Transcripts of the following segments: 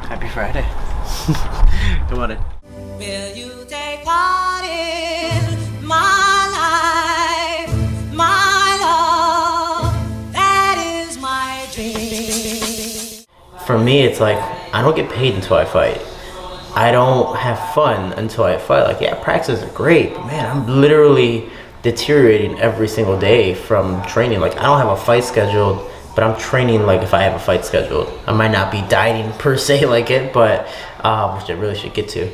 Happy Friday. Come on in. Will you take part in my life, my love? That is my dream. For me, it's like, I don't get paid until I fight. I don't have fun until I fight. Like, yeah, practices are great, but man, I'm literally deteriorating every single day from training. Like, I don't have a fight scheduled, but I'm training like if I have a fight scheduled. I might not be dieting per se like it, but which I really should get to.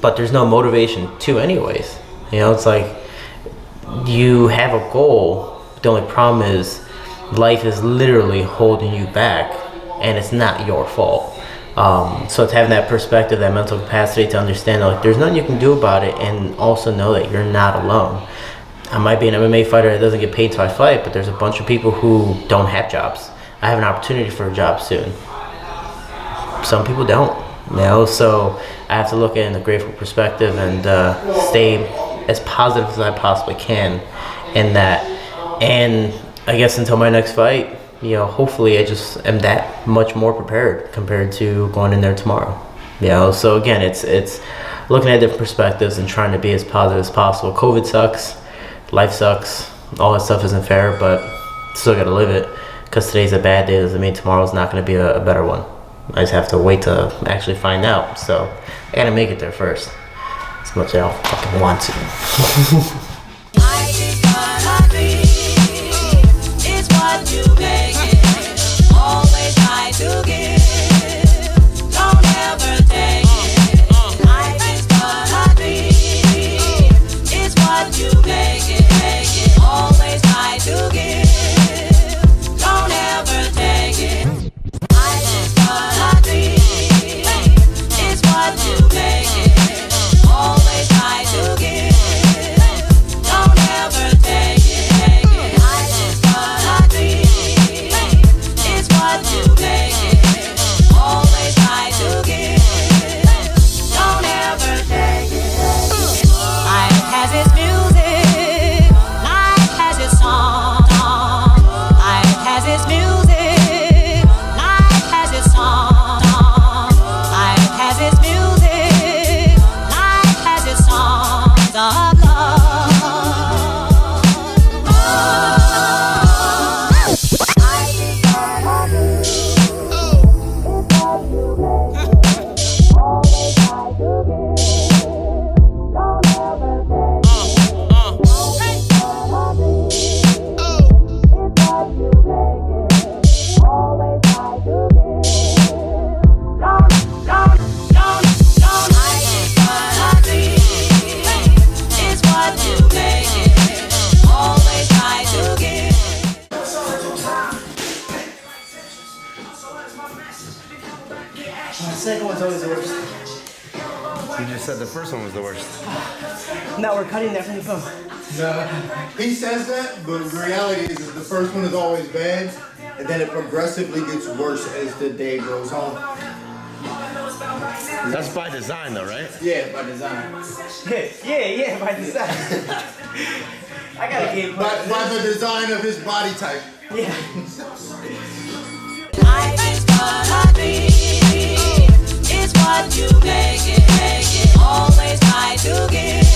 But there's no motivation to anyways. You know, it's like you have a goal, but the only problem is life is literally holding you back, and it's not your fault. So it's having that perspective, that mental capacity to understand that, like, there's nothing you can do about it, and also know that you're not alone. I might be an MMA fighter that doesn't get paid till I fight, but there's a bunch of people who don't have jobs. I have an opportunity for a job soon. Some people don't, you know, so I have to look at it in a grateful perspective and stay as positive as I possibly can in that. And I guess until my next fight, you know, hopefully I just am that much more prepared compared to going in there tomorrow. You know, so again, it's looking at different perspectives and trying to be as positive as possible. COVID sucks. Life sucks. All that stuff isn't fair, but still gotta live it. Because today's a bad day doesn't mean tomorrow's not gonna be a better one. I just have to wait to actually find out. So I gotta make it there first. As much as I don't fucking want to. I think what I dream is what you make it. Always try to give. Don't ever take it. I think what I dream is what you make it. Always try to give. Don't ever take it. I think what I dream is what you make it. Always try to give. Don't ever take it. I think what I dream is what you make it. Always try to give. Don't ever take it. Life has its music. Life has its song. Life has its music. Life has its song. Life has its music. Life has its songs of love. I think what I do is what you make it. Always try to give. Don't ever take it. I think what I do is what you make it. Always try to give. Don't. I think what I dream is what you make it. Always try to give. The second one's always the worst. You just said the first one was the worst. No, we're cutting that from the phone. No, he says that, but the reality is that the first one is always bad, and then it progressively gets worse as the day goes on. That's by design, though, right? Yeah, by design. Yeah, by design. I got a game plan. By the design of his body type. Yeah. I think what I dream is what you make it. Always try to give.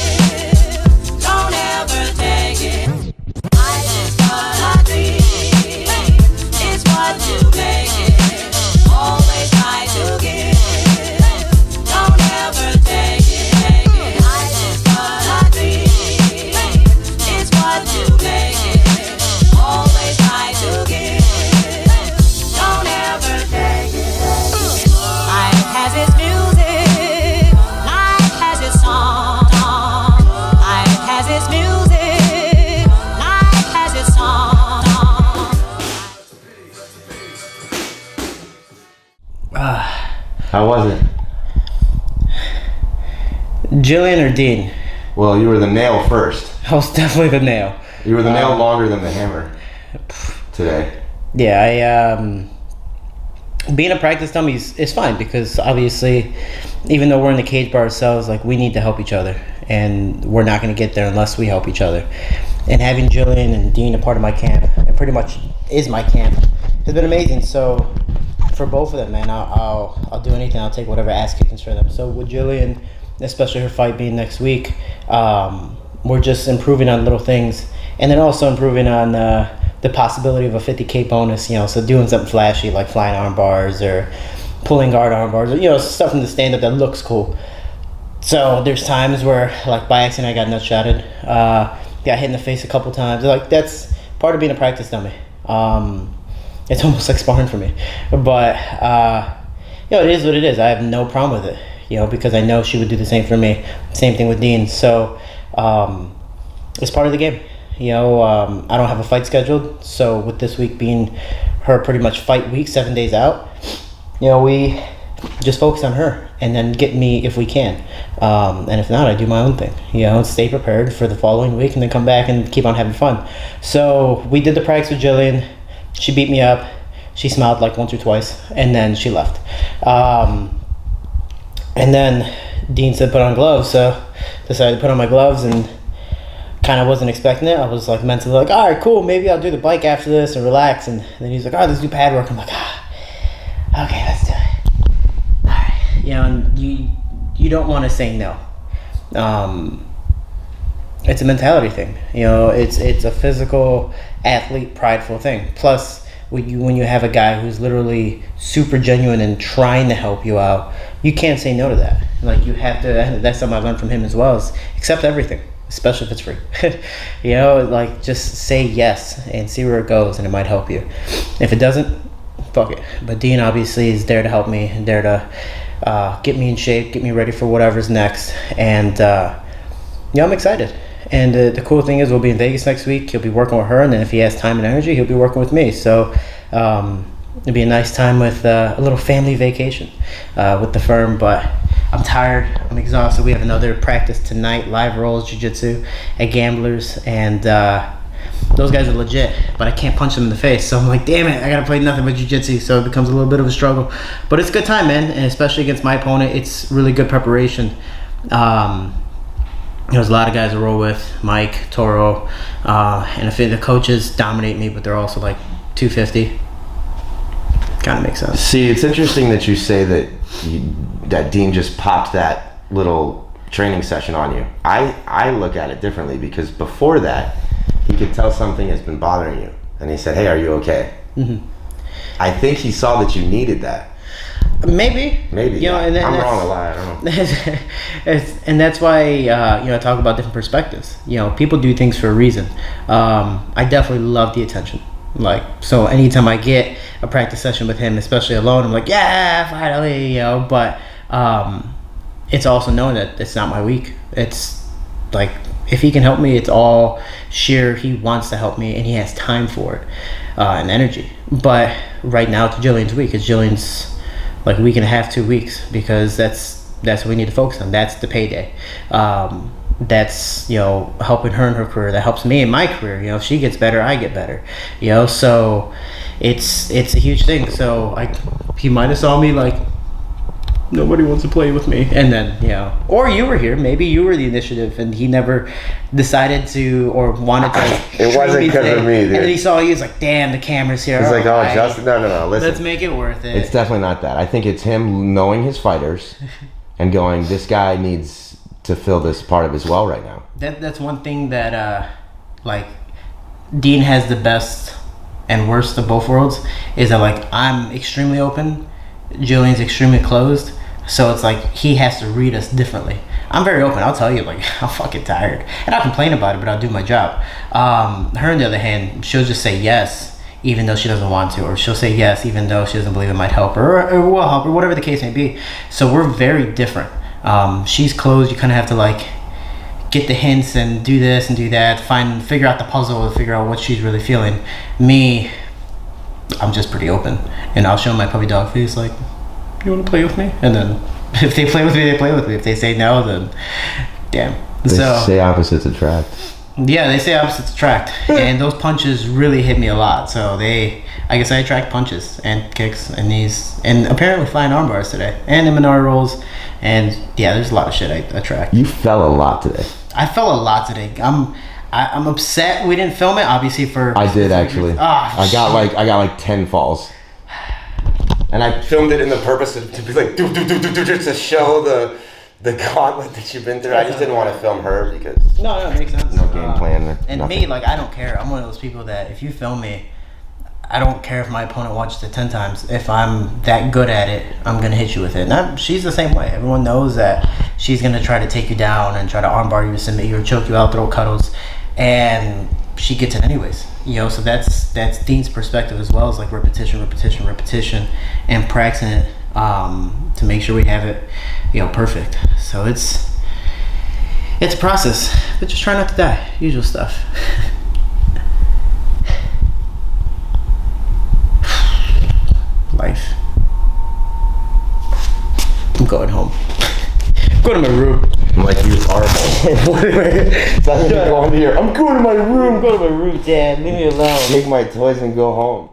Don't ever take it. I think what I dream is what you make it. Always try to give. Don't ever take it. I think what I dream is what you make it. Always try to give. Don't ever take it. Life has its music. Life has its song. Life has its music. Life has its song. How was it? Gillian or Dean? Well, you were the nail first. I was definitely the nail. You were the nail longer than the hammer today. Yeah, being a practice dummy is fine, because obviously, even though we're in the cage by ourselves, like, we need to help each other, and we're not going to get there unless we help each other. And having Gillian and Dean a part of my camp, and pretty much is my camp has been amazing. So for both of them, man, I'll do anything. I'll take whatever ass kickings for them. So with Gillian, especially her fight being next week, we're just improving on little things, and then also improving on the possibility of a 50K bonus. So doing something flashy like flying arm bars or pulling guard arm bars, or stuff in the stand up that looks cool. So there's times where, like, by accident I got nut shotted, got hit in the face a couple times. Like, that's part of being a practice dummy. It's almost like sparring for me, but it is what it is. I have no problem with it, because I know she would do the same for me. Same thing with Dean. So it's part of the game. I don't have a fight scheduled, so with this week being her pretty much fight week, 7 days out, we just focus on her and then get me if we can, and if not, I do my own thing. Stay prepared for the following week and then come back and keep on having fun. So we did the practice with Gillian. She beat me up. She smiled like once or twice, and then she left. And then Dean said put on gloves, so decided to put on my gloves, and kind of wasn't expecting it. I was like mentally like, all right, cool, maybe I'll do the bike after this and relax. And then he's like, all right, let's do pad work. I'm like, okay, let's do it. All right, and you don't want to say no. It's a mentality thing. It's a physical athlete prideful thing. Plus, when you have a guy who's literally super genuine and trying to help you out, you can't say no to that. Like, you have to. That's something I learned from him as well, is accept everything, especially if it's free. Like, just say yes and see where it goes, and it might help you. If it doesn't, fuck it. But Dean obviously is there to help me, and there to get me in shape, get me ready for whatever's next. And I'm excited. And the cool thing is, we'll be in Vegas next week. He'll be working with her, and then if he has time and energy, he'll be working with me. So it'll be a nice time with a little family vacation with the firm. But I'm tired. I'm exhausted. We have another practice tonight, live rolls, jiu-jitsu at Gamblers, and those guys are legit, but I can't punch them in the face. So I'm like, damn it, I gotta play nothing but jiu-jitsu. So it becomes a little bit of a struggle. But it's a good time, man, and especially against my opponent, it's really good preparation. There's a lot of guys I roll with, Mike, Toro, and if the coaches dominate me, but they're also like 250. Kind of makes sense. See, it's interesting that you say that Dean just popped that little training session on you. I look at it differently, because before that, he could tell something has been bothering you, and he said, hey, are you okay? Mm-hmm. I think he saw that you needed that. Maybe. And I'm wrong a lot. I don't know. And that's why I talk about different perspectives. People do things for a reason. I definitely love the attention. Like, so anytime I get a practice session with him, especially alone, I'm like, yeah, finally, But it's also knowing that it's not my week. It's like, if he can help me, it's all sheer he wants to help me and he has time for it and energy. But right now it's Gillian's week. It's Gillian's like a week and a half, 2 weeks, because that's what we need to focus on. That's the payday. That's helping her in her career. That helps me in my career. If she gets better, I get better. So it's a huge thing. So he might have saw me like, nobody wants to play with me, and then or you were here, maybe you were the initiative, and he never decided to or wanted to. It wasn't because of me, dude. And then he saw you, he's like, damn, the camera's here. He's like, oh, Justin, no, listen. Let's make it worth it. It's definitely not that. I think it's him knowing his fighters and going, this guy needs to fill this part of his well right now. That's one thing that like Dean has the best and worst of both worlds, is that like I'm extremely open, Gillian's extremely closed. So it's like he has to read us differently. I'm very open. I'll tell you, like, I'm fucking tired. And I'll complain about it, but I'll do my job. Her, on the other hand, she'll just say yes, even though she doesn't want to. Or she'll say yes, even though she doesn't believe it might help her, or will help her, whatever the case may be. So we're very different. She's closed. You kind of have to, like, get the hints and do this and do that. Figure out the puzzle and figure out what she's really feeling. Me, I'm just pretty open. And I'll show my puppy dog face, like, you want to play with me? And then if they play with me, they play with me. If they say no, then damn. They say opposites attract. Yeah, they say opposites attract. And those punches really hit me a lot. So I guess I attract punches and kicks and knees, and apparently flying arm bars today, and the Minari rolls. And yeah, there's a lot of shit I attract. You fell a lot today. I fell a lot today. I'm upset we didn't film it. Obviously, for I did actually. Ah, I got like 10 falls. And I filmed it in the purpose to be like, just to show the gauntlet that you've been through. I just didn't want to film her because no, it makes sense. no game plan. And nothing. me, like, I don't care. I'm one of those people that if you film me, I don't care if my opponent watches it 10 times. If I'm that good at it, I'm going to hit you with it. And she's the same way. Everyone knows that she's going to try to take you down and try to armbar you, submit you, or choke you out, throw cuddles. And she gets it anyways. You know, so that's Dean's perspective as well, as like repetition, and practicing it to make sure we have it, you know, perfect. So it's a process, but just try not to die. Usual stuff. Life. I'm going home. Go to my room. I'm like, you are home. I'm going to my room. Go to my room, Dad. Leave me alone. Take my toys and go home.